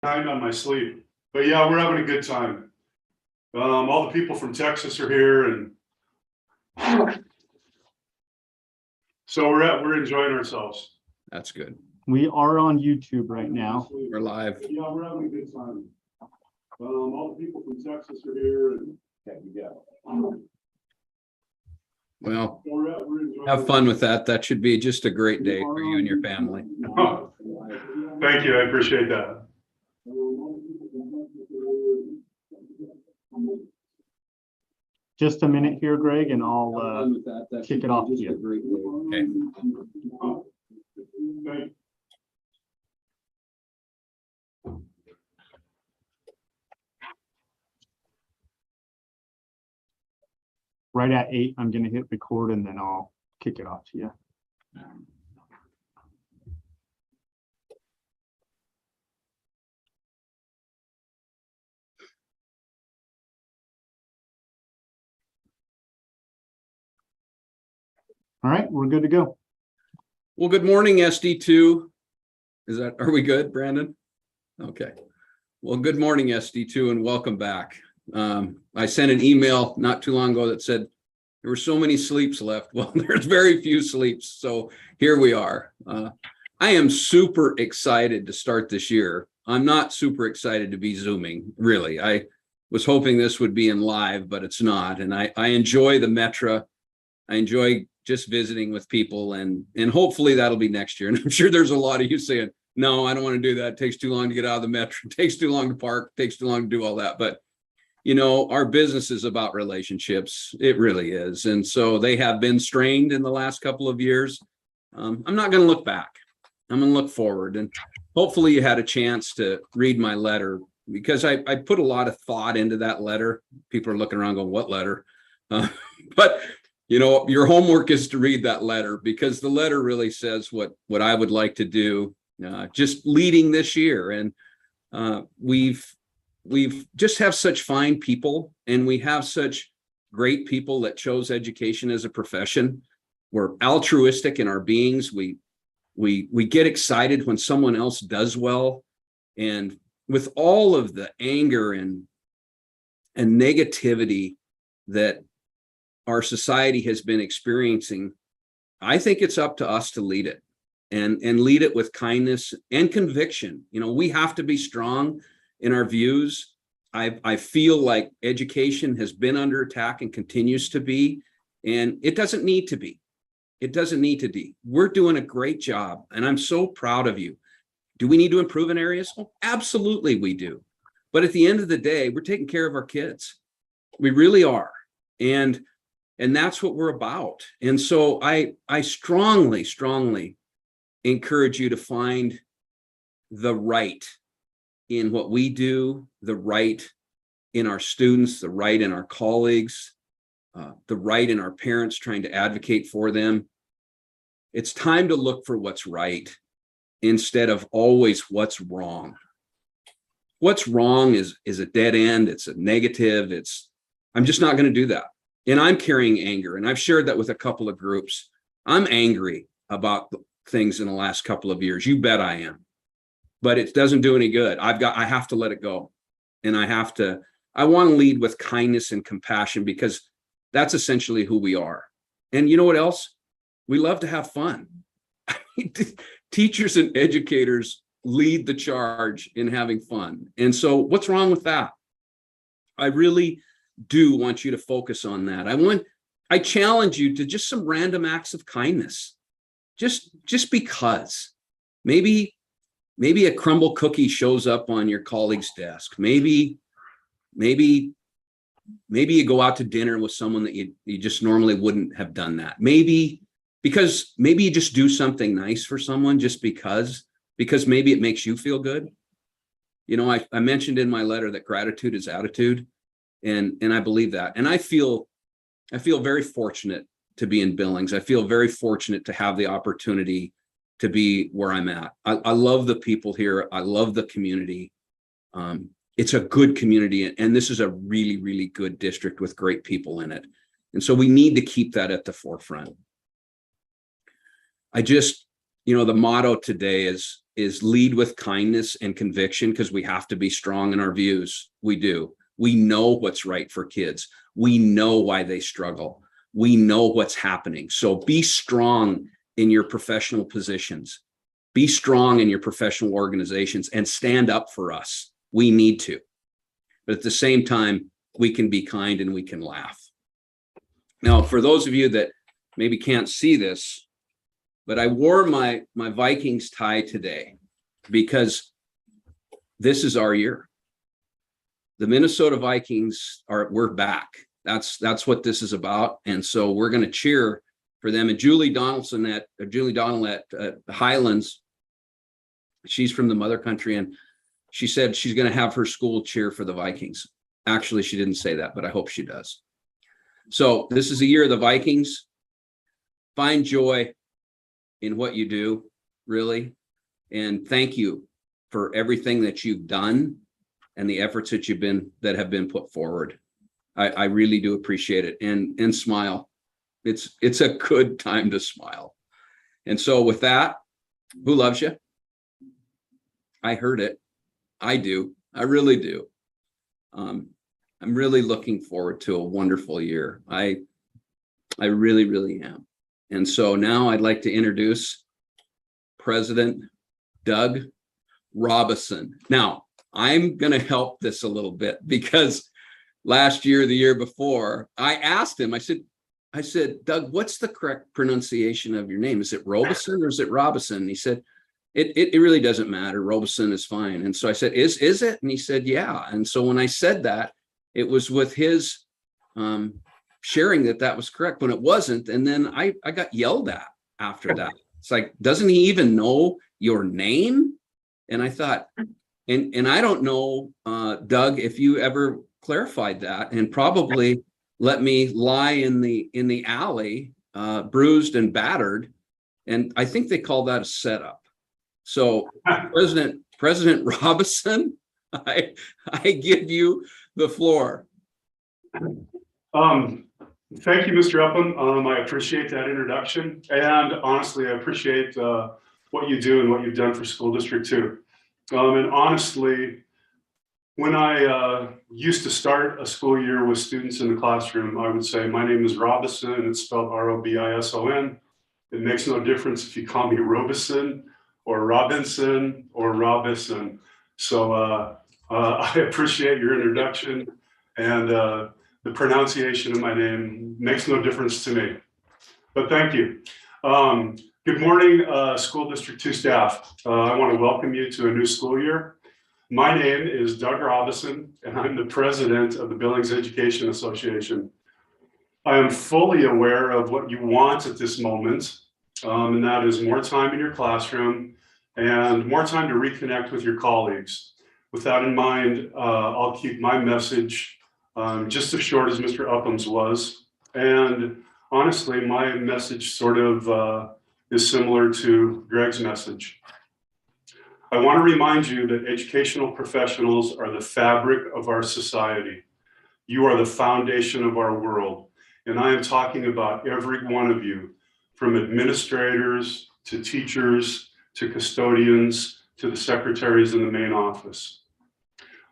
behind on my sleep. But yeah, we're having a good time. All the people from Texas are here, and so we're enjoying ourselves. That's good. We are on YouTube right now. We're live. Yeah, we're having a good time. All the people from Texas are here, and yeah. Well, So we're enjoying have fun with that. That should be just a great day for you and your family. Oh, thank you. I appreciate that. Just a minute here, Greg, and I'll kick it off to you. Okay. Thank you. Right at 8, I'm going to hit record and then I'll kick it off to you. All right, we're good to go. Well, good morning, SD2. Are we good, Brandon? Okay. Well, good morning, SD2, and welcome back. I sent an email not too long ago that said there were so many sleeps left. Well, there's very few sleeps. So here we are. I am super excited to start this year. I'm not super excited to be Zooming, really. I was hoping this would be in live, but it's not. And I enjoy the Metra. I enjoy just visiting with people, and hopefully that'll be next year. And I'm sure there's a lot of you saying, no, I don't want to do that. It takes too long to get out of the Metro. It takes too long to park. It takes too long to do all that. But, you know, our business is about relationships. It really is. And so they have been strained in the last couple of years. I'm not going to look back. I'm going to look forward. And hopefully you had a chance to read my letter, because I put a lot of thought into that letter. People are looking around going, what letter? But you know, your homework is to read that letter, because the letter really says what I would like to do, just leading this year. And we've just have such fine people, and we have such great people that chose education as a profession. We're altruistic in our beings. We get excited when someone else does well. And with all of the anger and negativity that our society has been experiencing, I think it's up to us to lead it, and lead it with kindness and conviction. You know, we have to be strong in our views. I feel like education has been under attack and continues to be, and it doesn't need to be. It doesn't need to be. We're doing a great job, and I'm so proud of you. Do we need to improve in areas? Oh, absolutely we do. But at the end of the day, we're taking care of our kids. We really are. And that's what we're about. And so I strongly, strongly encourage you to find the right in what we do, the right in our students, the right in our colleagues, the right in our parents trying to advocate for them. It's time to look for what's right instead of always what's wrong. What's wrong is a dead end. It's a negative. I'm just not going to do that. And I'm carrying anger, and I've shared that with a couple of groups. I'm angry about things in the last couple of years. You bet I am. But it doesn't do any good. I have to let it go. And I want to lead with kindness and compassion, because that's essentially who we are. And you know what else? We love to have fun. Teachers and educators lead the charge in having fun. And so what's wrong with that? I really do want you to focus on that. I challenge you to just some random acts of kindness, just because. Maybe a crumble cookie shows up on your colleague's desk. Maybe you go out to dinner with someone that you just normally wouldn't have done that. Maybe you just do something nice for someone just because maybe it makes you feel good. You know, I mentioned in my letter that gratitude is attitude. And I believe that. And I feel very fortunate to be in Billings. I feel very fortunate to have the opportunity to be where I'm at. I love the people here. I love the community. It's a good community. And this is a really, really good district with great people in it. And so we need to keep that at the forefront. I just the motto today is lead with kindness and conviction, because we have to be strong in our views. We do. We know what's right for kids. We know why they struggle. We know what's happening. So be strong in your professional positions. Be strong in your professional organizations and stand up for us. We need to. But at the same time, we can be kind and we can laugh. Now, for those of you that maybe can't see this, but I wore my Vikings tie today because this is our year. The Minnesota Vikings we're back. That's what this is about. And so we're going to cheer for them. And Julie Donnell at Highlands, she's from the mother country, and she said she's going to have her school cheer for the Vikings. Actually, she didn't say that, but I hope she does. So this is the year of the Vikings. Find joy in what you do, really. And thank you for everything that you've done and the efforts that have been put forward. I really do appreciate it. And smile. It's a good time to smile. And so with that, who loves you? I heard it. I do. I really do. I'm really looking forward to a wonderful year. I really, really am. And so now I'd like to introduce President Doug Robison. Now, I'm going to help this a little bit because last year, the year before, I asked him, I said, Doug, what's the correct pronunciation of your name? Is it Robison or is it Robison? And he said, it really doesn't matter. Robison is fine. And so I said, is it? And he said, yeah. And so when I said that, it was with his sharing that was correct when it wasn't. And then I got yelled at after that. It's like, doesn't he even know your name? And I thought, and I don't know, Doug, if you ever clarified that, and probably let me lie in the alley, bruised and battered. And I think they call that a setup. So President Robison, I give you the floor. Thank you, Mr. Upham. I appreciate that introduction. And honestly, I appreciate what you do and what you've done for School District 2. And honestly, when I used to start a school year with students in the classroom, I would say, my name is Robison, and it's spelled Robison. It makes no difference if you call me Robison or Robinson or Robison. So I appreciate your introduction, and the pronunciation of my name makes no difference to me. But thank you. Good morning, School District 2 staff. I want to welcome you to a new school year. My name is Doug Robison, and I'm the president of the Billings Education Association. I am fully aware of what you want at this moment, and that is more time in your classroom and more time to reconnect with your colleagues. With that in mind, I'll keep my message just as short as Mr. Upham's was. And honestly, my message sort of is similar to Greg's message. I want to remind you that educational professionals are the fabric of our society. You are the foundation of our world. And I am talking about every one of you, from administrators to teachers to custodians to the secretaries in the main office.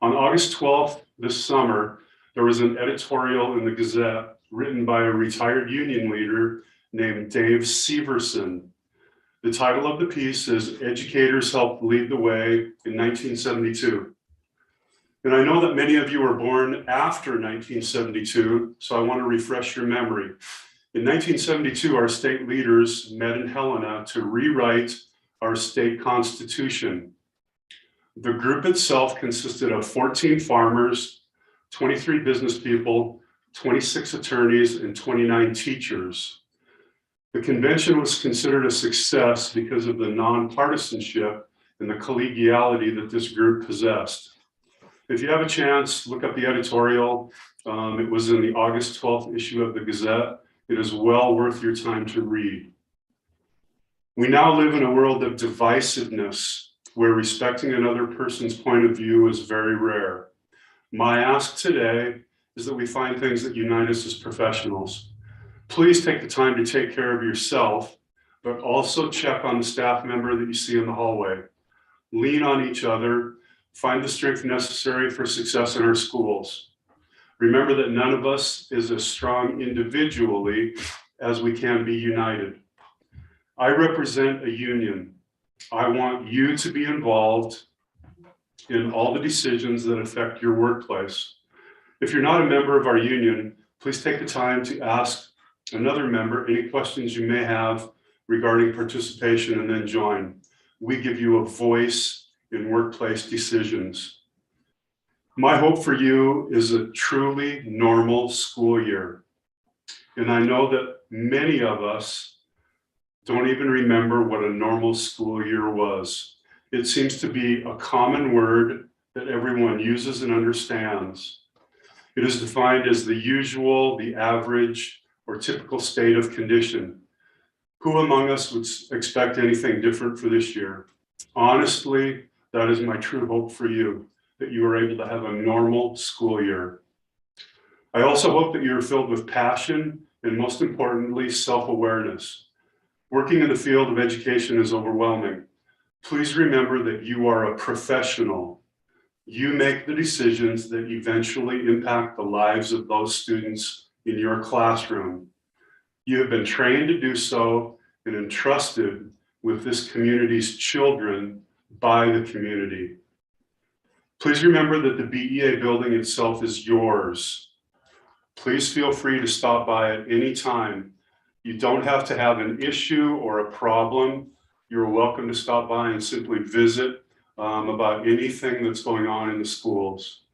On August 12th this summer, there was an editorial in the Gazette written by a retired union leader named Dave Severson. The title of the piece is "Educators Helped Lead the Way in 1972." And I know that many of you were born after 1972, so I want to refresh your memory. In 1972, our state leaders met in Helena to rewrite our state constitution. The group itself consisted of 14 farmers, 23 business people, 26 attorneys, and 29 teachers. The convention was considered a success because of the nonpartisanship and the collegiality that this group possessed. If you have a chance, look up the editorial. It was in the August 12th issue of the Gazette. It is well worth your time to read. We now live in a world of divisiveness where respecting another person's point of view is very rare. My ask today is that we find things that unite us as professionals. Please take the time to take care of yourself but also check on the staff member that you see in the hallway. Lean on each other, find the strength necessary for success in our schools. Remember that none of us is as strong individually as we can be united. I represent a union. I want you to be involved in all the decisions that affect your workplace. If you're not a member of our union, please take the time to ask another member any questions you may have regarding participation and then join. We give you a voice in workplace decisions. My hope for you is a truly normal school year. And I know that many of us don't even remember what a normal school year was. It seems to be a common word that everyone uses and understands. It is defined as the usual, the average, or typical state of condition. Who among us would expect anything different for this year? Honestly, that is my true hope for you, that you are able to have a normal school year. I also hope that you're filled with passion and, most importantly, self-awareness. Working in the field of education is overwhelming. Please remember that you are a professional. You make the decisions that eventually impact the lives of those students in your classroom. You have been trained to do so and entrusted with this community's children by the community. Please remember that the BEA building itself is yours. Please feel free to stop by at any time. You don't have to have an issue or a problem. You're welcome to stop by and simply visit about anything that's going on in the schools.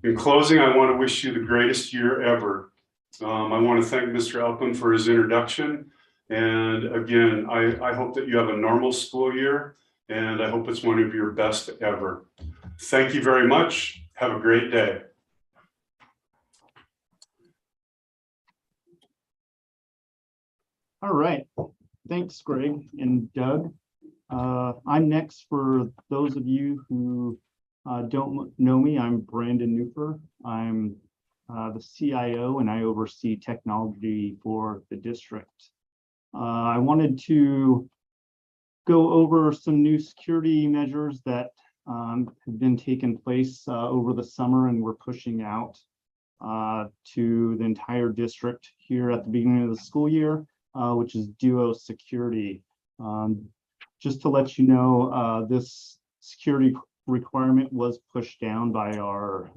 In closing, I want to wish you the greatest year ever. I want to thank Mr. Upham for his introduction. And again, I hope that you have a normal school year, and I hope it's one of your best ever. Thank you very much. Have a great day. All right. Thanks, Greg and Doug. I'm next. For those of you who don't know me, I'm Brandon Newfer. I'm the CIO, and I oversee technology for the district. I wanted to go over some new security measures that have been taking place over the summer, and we're pushing out to the entire district here at the beginning of the school year, which is duo security. Just to let you know, this security requirement was pushed down by our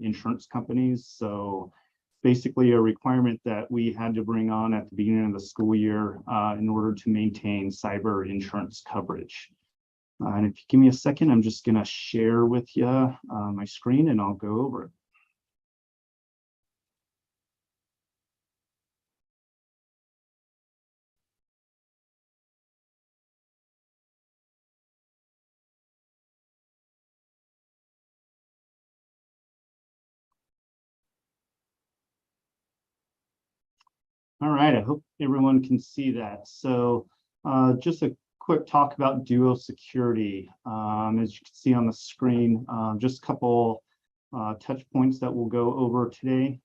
insurance companies. So basically a requirement that we had to bring on at the beginning of the school year in order to maintain cyber insurance coverage. And if you give me a second, I'm just going to share with you my screen and I'll go over it. All right, I hope everyone can see that. So just a quick talk about duo security. As you can see on the screen, just a couple touch points that we'll go over today.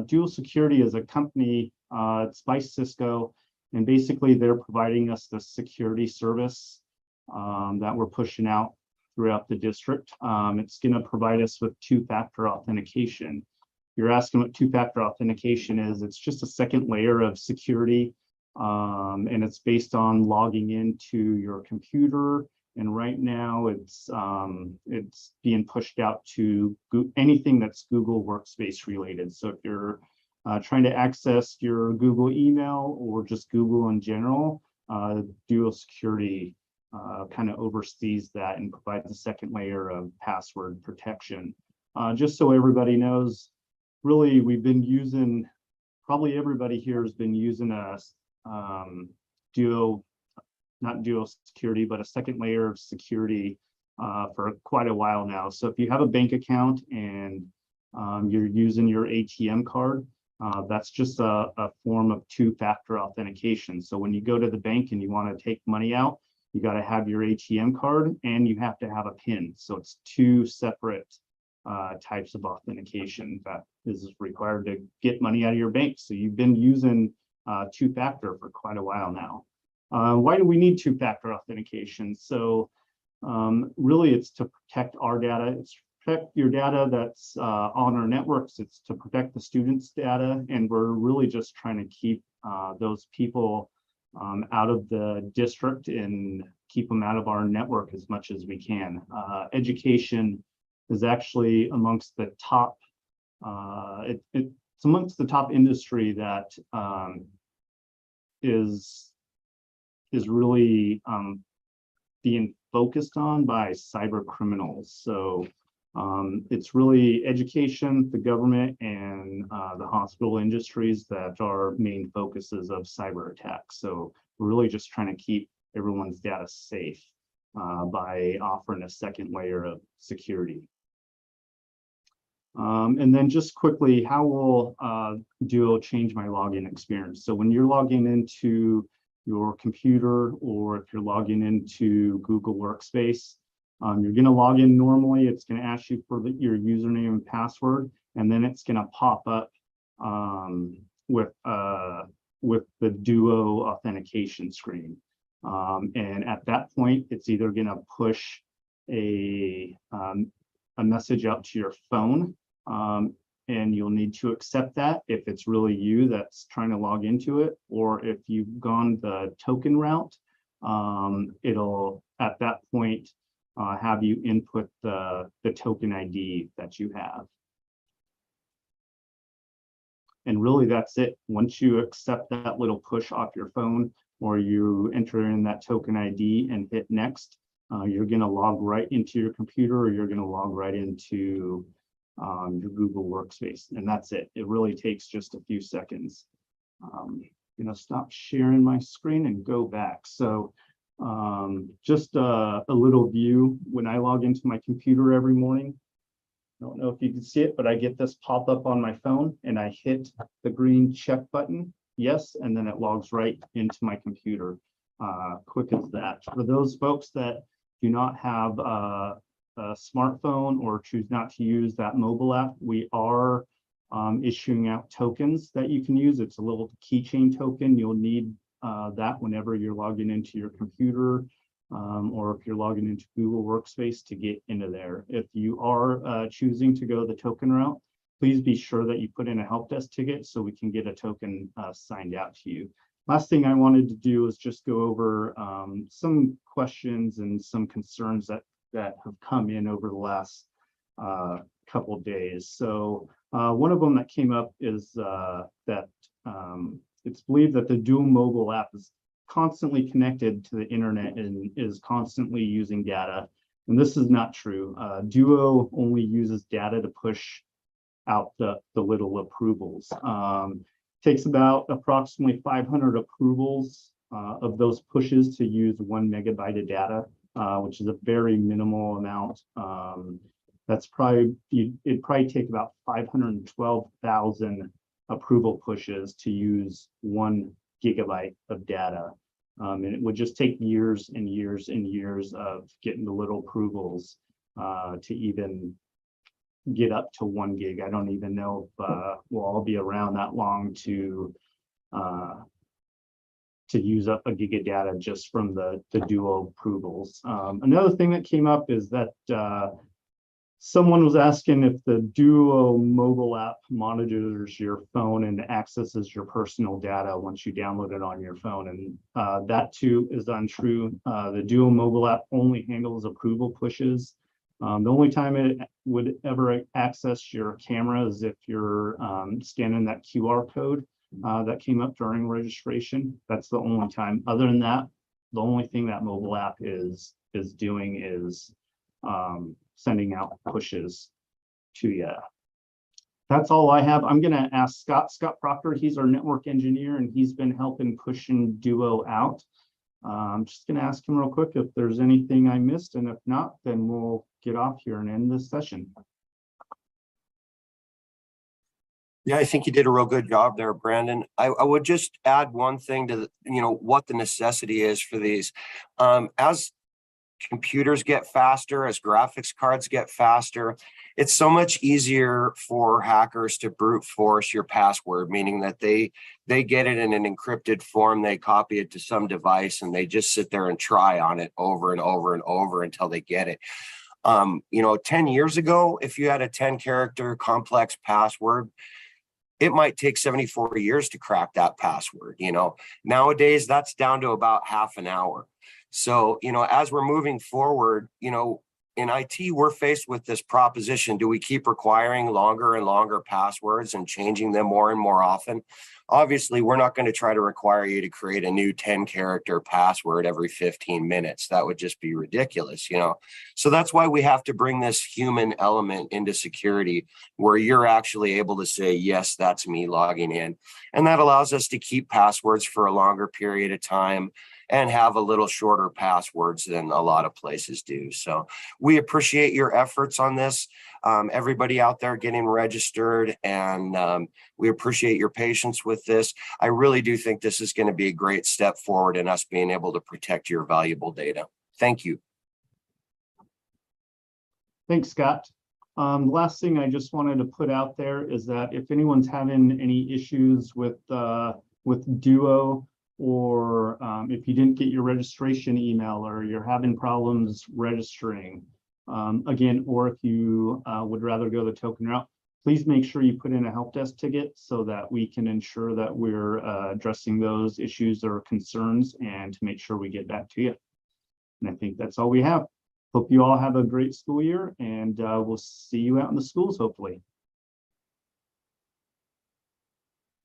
Duo Security is a company, it's by Cisco, and basically they're providing us the security service that we're pushing out throughout the district. It's going to provide us with two-factor authentication. You're asking what two-factor authentication is. It's just a second layer of security, and it's based on logging into your computer. And right now, it's being pushed out to anything that's Google Workspace related. So if you're trying to access your Google email or just Google in general, Duo Security kind of oversees that and provides a second layer of password protection. Just so everybody knows, really, we've been using, probably everybody here has been using a not duo security, but a second layer of security for quite a while now. So if you have a bank account and you're using your ATM card, that's just a form of two-factor authentication. So when you go to the bank and you want to take money out, you got to have your ATM card and you have to have a PIN. So it's two separate types of authentication that is required to get money out of your bank. So you've been using two-factor for quite a while now. Why do we need two-factor authentication? So really it's to protect our data. It's to protect your data that's on our networks. It's to protect the students' data. And we're really just trying to keep those people out of the district and keep them out of our network as much as we can. Education is actually amongst the top, it's amongst the top industry that is really being focused on by cyber criminals. So it's really education, the government, and the hospital industries that are main focuses of cyber attacks. So we're really just trying to keep everyone's data safe by offering a second layer of security. And then just quickly, how will Duo change my login experience? So when you're logging into your computer, or if you're logging into Google Workspace, you're going to log in normally. It's going to ask you for your username and password, and then it's going to pop up with the Duo authentication screen. And at that point, it's either going to push a message out to your phone, and you'll need to accept that if it's really you that's trying to log into it, or if you've gone the token route, it'll at that point have you input the token ID that you have. And really that's it. Once you accept that little push off your phone, or you enter in that token ID and hit next, you're going to log right into your computer, or you're going to log right into your Google Workspace, and that's it. It really takes just a few seconds. I'm going to stop sharing my screen and go back. So just a little view when I log into my computer every morning. I don't know if you can see it, but I get this pop up on my phone, and I hit the green check button, yes, and then it logs right into my computer. Quick as that. For those folks that do not have a smartphone or choose not to use that mobile app, we are issuing out tokens that you can use. It's a little keychain token. You'll need that whenever you're logging into your computer, or if you're logging into Google Workspace to get into there. If you are choosing to go the token route, please be sure that you put in a help desk ticket so we can get a token signed out to you. Last thing I wanted to do is just go over some questions and some concerns that have come in over the last couple of days. So one of them that came up is that it's believed that the Duo mobile app is constantly connected to the internet and is constantly using data. And this is not true. Duo only uses data to push out the little approvals. Takes about approximately 500 approvals of those pushes to use 1 megabyte of data, which is a very minimal amount. That's probably, it'd probably take about 512,000 approval pushes to use 1 gigabyte of data. And it would just take years and years and years of getting the little approvals to even get up to 1 gig. I don't even know if we'll all be around that long to use up a gig of data just from the Duo approvals. Another thing that came up is that someone was asking if the Duo mobile app monitors your phone and accesses your personal data once you download it on your phone, and that too is untrue. The Duo mobile app only handles approval pushes. The only time it would ever access your camera is if you're scanning that QR code that came up during registration. That's the only time. Other than that, the only thing that mobile app is doing is sending out pushes to you. That's all I have. I'm going to ask Scott Proctor. He's our network engineer, and he's been helping pushing Duo out. I'm just going to ask him real quick if there's anything I missed, and if not, then we'll get off here and end this session. Yeah, I think you did a real good job there, Brandon. I would just add one thing to what the necessity is for these. As computers get faster, as graphics cards get faster, it's so much easier for hackers to brute force your password, meaning that they get it in an encrypted form, they copy it to some device, and they just sit there and try on it over and over and over until they get it. 10 years ago, if you had a 10-character complex password, it might take 74 years to crack that password. Nowadays, that's down to about half an hour. So, as we're moving forward, in IT, we're faced with this proposition. Do we keep requiring longer and longer passwords and changing them more and more often? Obviously, we're not going to try to require you to create a new 10-character password every 15 minutes. That would just be ridiculous, So that's why we have to bring this human element into security, where you're actually able to say, yes, that's me logging in. And that allows us to keep passwords for a longer period of time and have a little shorter passwords than a lot of places do. So we appreciate your efforts on this. Everybody out there getting registered, and we appreciate your patience with this. I really do think this is going to be a great step forward in us being able to protect your valuable data. Thank you. Thanks, Scott. Last thing I just wanted to put out there is that if anyone's having any issues with Duo, or if you didn't get your registration email, or you're having problems registering, again, or if you would rather go the token route, please make sure you put in a help desk ticket so that we can ensure that we're addressing those issues or concerns, and to make sure we get back to you. And I think that's all we have. Hope you all have a great school year, and we'll see you out in the schools, hopefully.